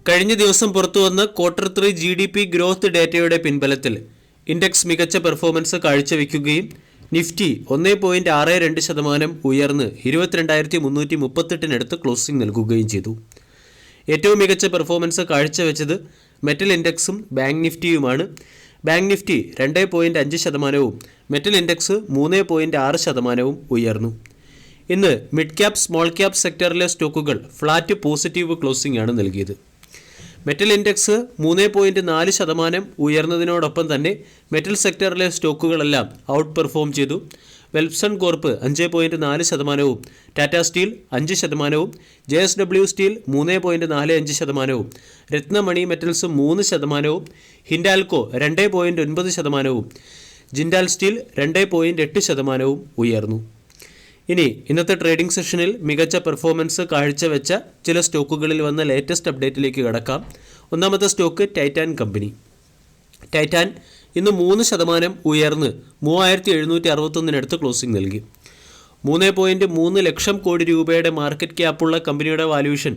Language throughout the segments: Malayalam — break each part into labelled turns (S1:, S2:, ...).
S1: കഴിഞ്ഞ ദിവസം പുറത്തുവന്ന Q3 GDP ഗ്രോത്ത് ഡേറ്റയുടെ പിൻബലത്തിൽ ഇൻഡെക്സ് മികച്ച പെർഫോമൻസ് കാഴ്ചവെക്കുകയും നിഫ്റ്റി 1.62% ഉയർന്ന് 22,338 ക്ലോസിംഗ് നൽകുകയും ചെയ്തു. ഏറ്റവും മികച്ച പെർഫോമൻസ് കാഴ്ചവെച്ചത് മെറ്റൽ ഇൻഡെക്സും ബാങ്ക് നിഫ്റ്റിയുമാണ്. ബാങ്ക് നിഫ്റ്റി 2.5%, മെറ്റൽ ഇൻഡെക്സ് 3.6% ഉയർന്നു. ഇന്ന് മിഡ് ക്യാപ് സ്മോൾ ക്യാപ് സെക്ടറിലെ സ്റ്റോക്കുകൾ ഫ്ലാറ്റ് പോസിറ്റീവ് ക്ലോസിംഗ് ആണ് നൽകിയത്. മെറ്റൽ ഇൻഡെക്സ് 3.4% ഉയർന്നതിനോടൊപ്പം തന്നെ മെറ്റൽ സെക്ടറിലെ സ്റ്റോക്കുകളെല്ലാം ഔട്ട് പെർഫോം ചെയ്തു. വെൽപ്സൺ corp 5.4%, Tata steel 5%, JSW steel 3.45%, Ratnamani metals 3%, Hindalco 2.9%, Jindal steel 2.8% ഉയർന്നു. ഇനി ഇന്നത്തെ ട്രേഡിംഗ് സെഷനിൽ മികച്ച പെർഫോമൻസ് കാഴ്ചവെച്ച ചില സ്റ്റോക്കുകളിൽ വന്ന ലേറ്റസ്റ്റ് അപ്ഡേറ്റിലേക്ക് കടക്കാം. ഒന്നാമത്തെ സ്റ്റോക്ക് ടൈറ്റാൻ കമ്പനി. ടൈറ്റാൻ ഇന്ന് 3% ഉയർന്ന് 3,761 ക്ലോസിംഗ് നൽകി. 3.3 ലക്ഷം കോടി രൂപയുടെ മാർക്കറ്റ് ക്യാപ്പുള്ള കമ്പനിയുടെ valuation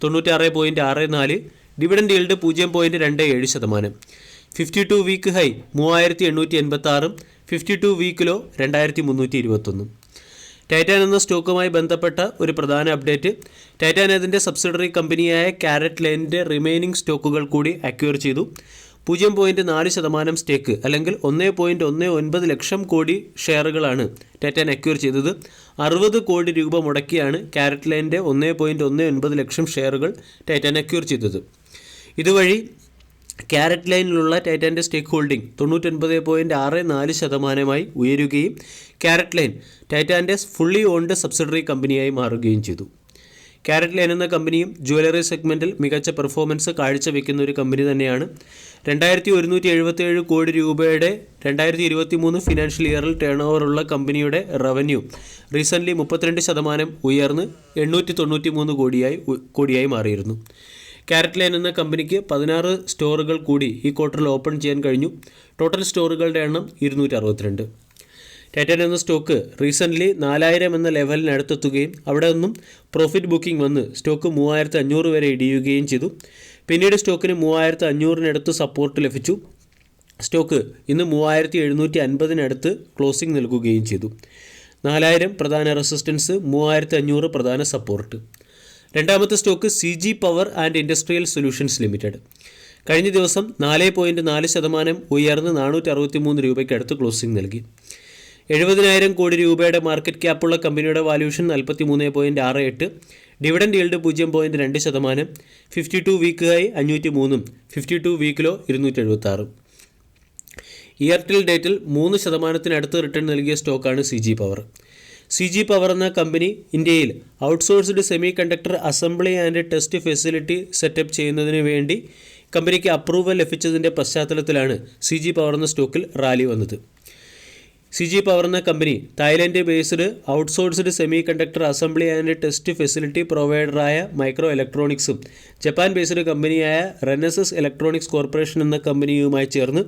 S1: 96.64, dividend yield 0.27%. 52 week high 3,886, 52 week low 2,321. Titan എന്ന സ്റ്റോക്കുമായി ബന്ധപ്പെട്ട ഒരു പ്രധാന അപ്ഡേറ്റ്, ടൈറ്റാൻ അതിൻ്റെ സബ്സിഡറി കമ്പനിയായ കാരറ്റ് ലൈനിൻ്റെ റിമൈനിങ് സ്റ്റോക്കുകൾ കൂടി അക്വയർ ചെയ്തു. 0.4% സ്റ്റേക്ക് അല്ലെങ്കിൽ 1.19 ലക്ഷം കോടി ഷെയറുകളാണ് ടൈറ്റാൻ അക്വയർ ചെയ്തത്. 60 കോടി രൂപ മുടക്കിയാണ് കാരറ്റ് ലൈനിൻ്റെ 1.19 ലക്ഷം ഷെയറുകൾ ടൈറ്റാൻ അക്വയർ ചെയ്തത്. ഇതുവഴി കാരറ്റ് ലൈനിലുള്ള ടൈറ്റാൻ്റെ സ്റ്റേക്ക് ഹോൾഡിംഗ് 99.64% ഉയരുകയും കാരറ്റ് ലൈൻ ടൈറ്റാൻ്റെ ഫുള്ളി ഓൺഡ് സബ്സിഡറി കമ്പനിയായി മാറുകയും ചെയ്തു. കാരറ്റ് ലൈൻ എന്ന കമ്പനിയും ജ്വല്ലറി സെഗ്മെൻറ്റിൽ മികച്ച പെർഫോമൻസ് കാഴ്ചവെക്കുന്ന ഒരു കമ്പനി തന്നെയാണ്. 2,177 കോടി രൂപയുടെ 2023 ഫിനാൻഷ്യൽ ഇയറിൽ ടേൺ ഓവറുള്ള കമ്പനിയുടെ റവന്യൂ റീസെൻ്റ്ലി 32% ഉയർന്ന് 893 കോടിയായി മാറിയിരുന്നു. കാരറ്റ് ലൈൻ എന്ന കമ്പനിക്ക് 16 സ്റ്റോറുകൾ കൂടി ഈ ക്വാർട്ടറിൽ ഓപ്പൺ ചെയ്യാൻ കഴിഞ്ഞു. ടോട്ടൽ സ്റ്റോറുകളുടെ എണ്ണം 262. ടൈറ്റാൻ എന്ന സ്റ്റോക്ക് റീസെൻ്റ്ലി 4,000 എന്ന ലെവലിനടുത്തെത്തുകയും അവിടെ നിന്നും പ്രോഫിറ്റ് ബുക്കിംഗ് വന്ന് സ്റ്റോക്ക് 3,500 വരെ ഇടിയുകയും ചെയ്തു. പിന്നീട് സ്റ്റോക്കിന് 3,500 സപ്പോർട്ട് ലഭിച്ചു. സ്റ്റോക്ക് ഇന്ന് 3,750 ക്ലോസിംഗ് നൽകുകയും ചെയ്തു. 4,000 പ്രധാന റെസിസ്റ്റൻസ്, 3,500 പ്രധാന സപ്പോർട്ട്. രണ്ടാമത്തെ stock CG power and industrial solutions limited. കഴിഞ്ഞ ദിവസം 4.4% ഉയർന്ന് 463 രൂപയ്ക്ക് അടുത്ത് ക്ലോസിംഗ് നൽകി. 70,000 കോടി രൂപയുടെ മാർക്കറ്റ് ക്യാപ്പുള്ള കമ്പനിയുടെ valuation 43.68, dividend yield 0.2%, 52 week high 503, 52 week low 276. Year till ഡേറ്റിൽ 3% റിട്ടേൺ നൽകിയ സ്റ്റോക്കാണ് CG പവർ. CG പവർ എന്ന കമ്പനി ഇന്ത്യയിൽ outsourced semiconductor assembly and test facility set up ചെയ്യുന്നതിന് വേണ്ടി കമ്പനിക്ക് അപ്രൂവൽ ലഭിച്ചതിൻ്റെ പശ്ചാത്തലത്തിലാണ് CG പവർ എന്ന സ്റ്റോക്കിൽ റാലി വന്നത്. CG പവർ എന്ന company Thailand based outsourced semiconductor assembly and test facility പ്രൊവൈഡറായ മൈക്രോ ഇലക്ട്രോണിക്സും ജപ്പാൻ ബേസ്ഡ് കമ്പനിയായ റെനസസ് ഇലക്ട്രോണിക്സ് കോർപ്പറേഷൻ എന്ന കമ്പനിയുമായി ചേർന്ന്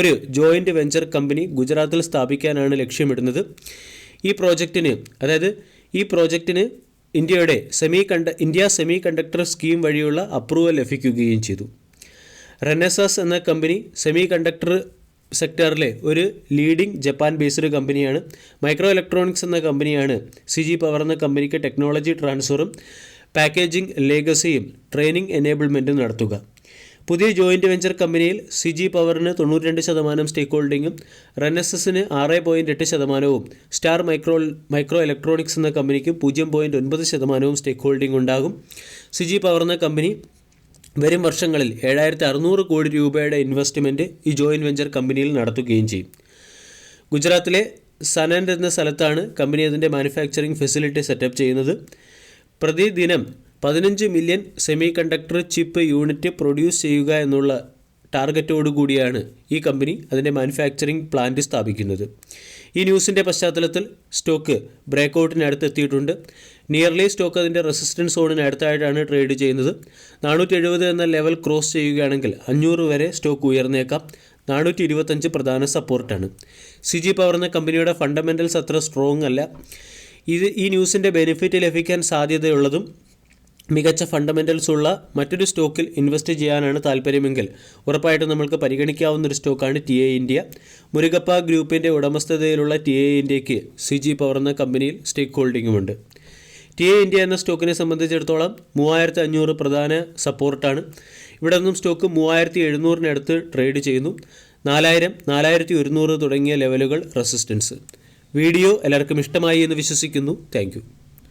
S1: ഒരു ജോയിൻറ്റ് വെഞ്ചർ കമ്പനി ഗുജറാത്തിൽ സ്ഥാപിക്കാനാണ് ലക്ഷ്യമിടുന്നത്. ഈ പ്രോജക്റ്റിന് ഇന്ത്യ സെമി കണ്ടക്ടർ സ്കീം വഴിയുള്ള അപ്രൂവൽ ലഭിക്കുകയും ചെയ്തു. റെനസാസ് എന്ന കമ്പനി സെമി കണ്ടക്ടർ സെക്ടറിലെ ഒരു ലീഡിംഗ് ജപ്പാൻ ബേസ്ഡ് കമ്പനിയാണ്. മൈക്രോ ഇലക്ട്രോണിക്സ് എന്ന കമ്പനിയാണ് CG പവർ എന്ന കമ്പനിക്ക് ടെക്നോളജി ട്രാൻസ്ഫറും പാക്കേജിംഗ് ലെഗസിയും ട്രെയിനിങ് എനേബിൾമെൻറ്റും നടത്തുക. പുതിയ ജോയിൻറ്റ് വെഞ്ചർ കമ്പനിയിൽ CG പവറിന് 92% സ്റ്റേക്ക് ഹോൾഡിങ്ങും റെനസസിന് 6.8%, സ്റ്റാർ മൈക്രോ ഇലക്ട്രോണിക്സ് എന്ന കമ്പനിക്ക് 0.9% സ്റ്റേക്ക് ഹോൾഡിംഗ് ഉണ്ടാകും. CG പവർ എന്ന കമ്പനി വരും വർഷങ്ങളിൽ 7,600 കോടി രൂപയുടെ ഇൻവെസ്റ്റ്മെൻറ്റ് ഈ ജോയിൻറ്റ് വെഞ്ചർ കമ്പനിയിൽ നടത്തുകയും ചെയ്യും. ഗുജറാത്തിലെ സനൻഡ് എന്ന സ്ഥലത്താണ് കമ്പനി അതിൻ്റെ മാനുഫാക്ചറിംഗ് ഫെസിലിറ്റി സെറ്റപ്പ് ചെയ്യുന്നത്. പ്രതിദിനം 15 million semi conductor chip unit produce ചെയ്യുക എന്നുള്ള ടാർഗറ്റോടു കൂടിയാണ് ഈ കമ്പനി അതിൻ്റെ മാനുഫാക്ചറിംഗ് പ്ലാന്റ് സ്ഥാപിക്കുന്നത്. ഈ ന്യൂസിൻ്റെ പശ്ചാത്തലത്തിൽ സ്റ്റോക്ക് ബ്രേക്കൗട്ടിനടുത്ത് എത്തിയിട്ടുണ്ട്. നിയർലി സ്റ്റോക്ക് അതിൻ്റെ റെസിസ്റ്റൻസ് സോണിനടുത്തായിട്ടാണ് ട്രേഡ് ചെയ്യുന്നത്. 470 എന്ന ലെവൽ ക്രോസ് ചെയ്യുകയാണെങ്കിൽ 500 വരെ സ്റ്റോക്ക് ഉയർന്നേക്കാം. 425 പ്രധാന സപ്പോർട്ടാണ്. CG പവർ എന്ന കമ്പനിയുടെ ഫണ്ടമെൻ്റൽസ് അത്ര സ്ട്രോങ് അല്ല. ഈ ന്യൂസിൻ്റെ ബെനിഫിറ്റ് ലഭിക്കാൻ സാധ്യതയുള്ളതും മികച്ച ഫണ്ടമെൻ്റൽസ് ഉള്ള മറ്റൊരു സ്റ്റോക്കിൽ ഇൻവെസ്റ്റ് ചെയ്യാനാണ് താല്പര്യമെങ്കിൽ ഉറപ്പായിട്ടും നമ്മൾക്ക് പരിഗണിക്കാവുന്ന ഒരു സ്റ്റോക്കാണ് ടി എ ഇന്ത്യ. മുരുകപ്പ ഗ്രൂപ്പിൻ്റെ ഉടമസ്ഥതയിലുള്ള ടി എ ഇന്ത്യക്ക് CG പവർ എന്ന കമ്പനിയിൽ സ്റ്റേക്ക് ഹോൾഡിങ്ങുമുണ്ട്. ടി എ ഇന്ത്യ എന്ന സ്റ്റോക്കിനെ സംബന്ധിച്ചിടത്തോളം 3500 പ്രധാന സപ്പോർട്ടാണ്. ഇവിടെ നിന്നും സ്റ്റോക്ക് 3700-അടുത്ത് ട്രേഡ് ചെയ്യുന്നു. 4000, 4100 തുടങ്ങിയ ലെവലുകൾ റെസിസ്റ്റൻസ്. വീഡിയോ എല്ലാവർക്കും ഇഷ്ടമായി എന്ന് വിശ്വസിക്കുന്നു. താങ്ക്